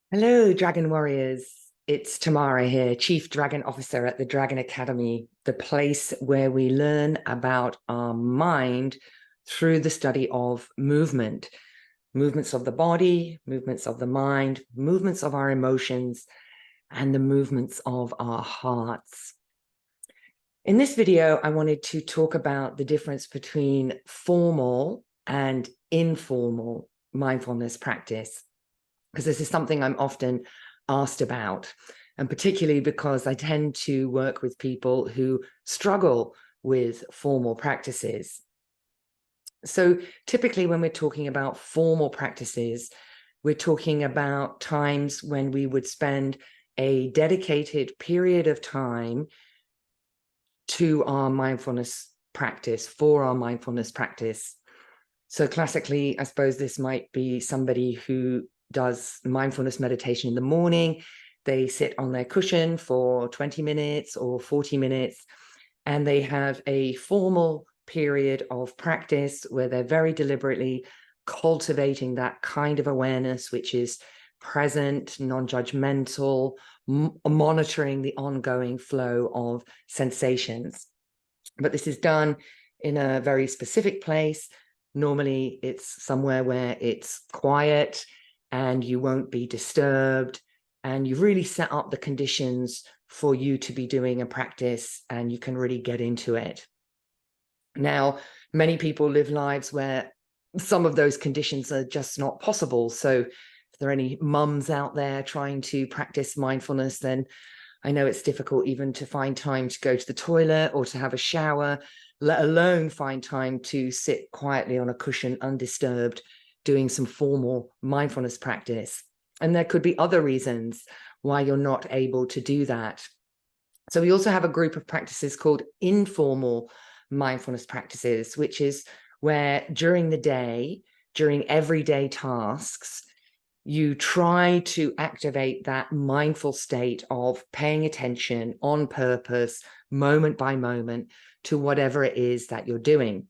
Hello, Dragon Warriors. It's Tamara here, Chief Dragon Officer at the Dragon Academy, the place where we learn about our mind through the study of movement, movements of the body, movements of the mind, movements of our emotions, and the movements of our hearts. In this video, I wanted to talk about the difference between formal and informal mindfulness practice, because this is something I'm often asked about, and particularly because I tend to work with people who struggle with formal practices. So typically when we're talking about formal practices, we're talking about times when we would spend a dedicated period of time to our mindfulness practice, for our mindfulness practice. So classically, I suppose this might be somebody who does mindfulness meditation in the morning. They sit on their cushion for 20 minutes or 40 minutes, and they have a formal period of practice where they're very deliberately cultivating that kind of awareness, which is present, non-judgmental, monitoring the ongoing flow of sensations. But this is done in a very specific place. Normally, it's somewhere where it's quiet and you won't be disturbed, and you've really set up the conditions for you to be doing a practice, and you can really get into it. Now, many people live lives where some of those conditions are just not possible. So if there are any mums out there trying to practice mindfulness, then I know it's difficult even to find time to go to the toilet or to have a shower, let alone find time to sit quietly on a cushion undisturbed, doing some formal mindfulness practice. And there could be other reasons why you're not able to do that. So we also have a group of practices called informal mindfulness practices, which is where during the day, during everyday tasks, you try to activate that mindful state of paying attention on purpose, moment by moment, to whatever it is that you're doing.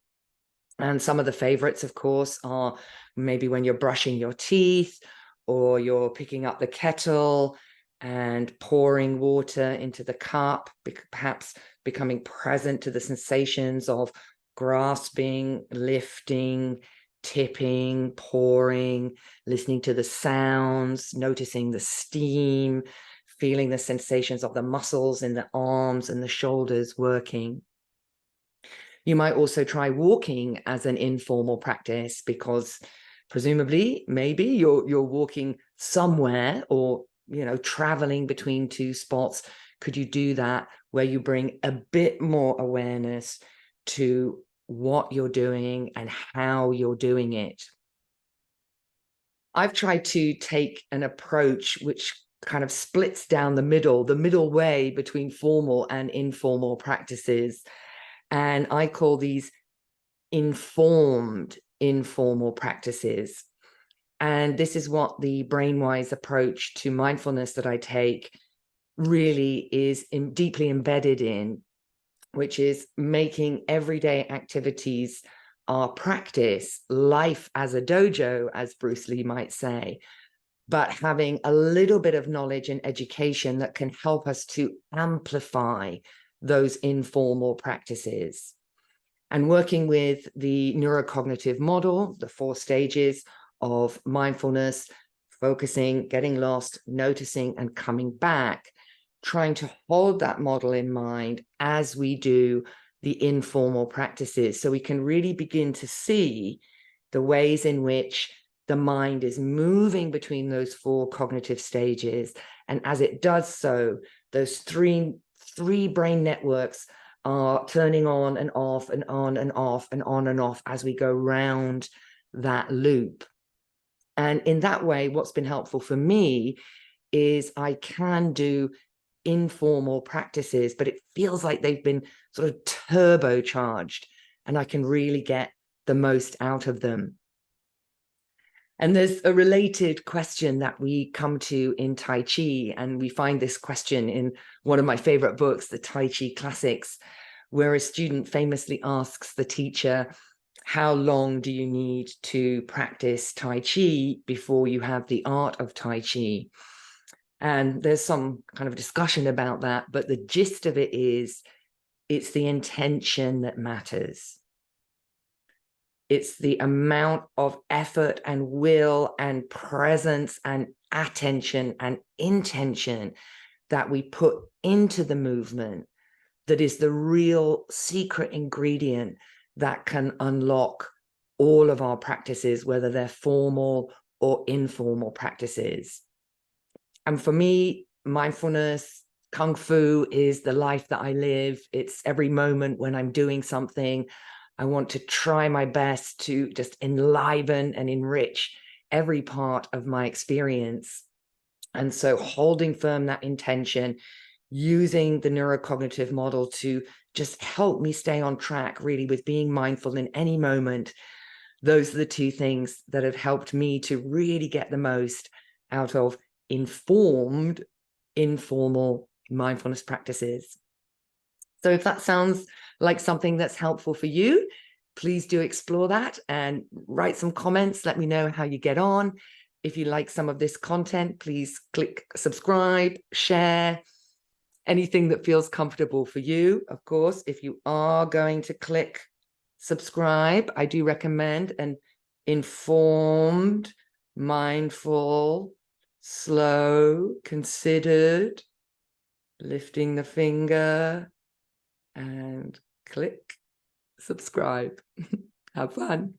And some of the favorites, of course, are maybe when you're brushing your teeth, or you're picking up the kettle and pouring water into the cup, perhaps becoming present to the sensations of grasping, lifting, tipping, pouring, listening to the sounds, noticing the steam, feeling the sensations of the muscles in the arms and the shoulders working. You might also try walking as an informal practice, because presumably maybe you're walking somewhere, or traveling between two spots. Could you do that where you bring a bit more awareness to what you're doing and how you're doing it? I've tried to take an approach which kind of splits down the middle way between formal and informal practices. And I call these informed informal practices. And this is what the brainwise approach to mindfulness that I take really is deeply embedded in, which is making everyday activities our practice, life as a dojo, as Bruce Lee might say, but having a little bit of knowledge and education that can help us to amplify those informal practices. And working with the neurocognitive model, the 4 stages of mindfulness, focusing, getting lost, noticing, and coming back, trying to hold that model in mind as we do the informal practices, so we can really begin to see the ways in which the mind is moving between those 4 cognitive stages. And as it does so, those three brain networks are turning on and off and on and off and on and off as we go round that loop. And in that way, what's been helpful for me is I can do informal practices, but it feels like they've been sort of turbocharged, and I can really get the most out of them. And there's a related question that we come to in Tai Chi, and we find this question in one of my favorite books, the Tai Chi Classics, where a student famously asks the teacher, how long do you need to practice Tai Chi before you have the art of Tai Chi? And there's some kind of discussion about that, but the gist of it is it's the intention that matters. It's the amount of effort and will and presence and attention and intention that we put into the movement that is the real secret ingredient that can unlock all of our practices, whether they're formal or informal practices. And for me, mindfulness, Kung Fu is the life that I live. It's every moment when I'm doing something, I want to try my best to just enliven and enrich every part of my experience. And so holding firm that intention, using the neurocognitive model to just help me stay on track really with being mindful in any moment. Those are the two things that have helped me to really get the most out of informed, informal mindfulness practices. So if that sounds like something that's helpful for you, please do explore that and write some comments. Let me know how you get on. If you like some of this content, please click subscribe, share, anything that feels comfortable for you. Of course, if you are going to click subscribe, I do recommend an informed, mindful, slow, considered, lifting the finger, and click subscribe. Have fun.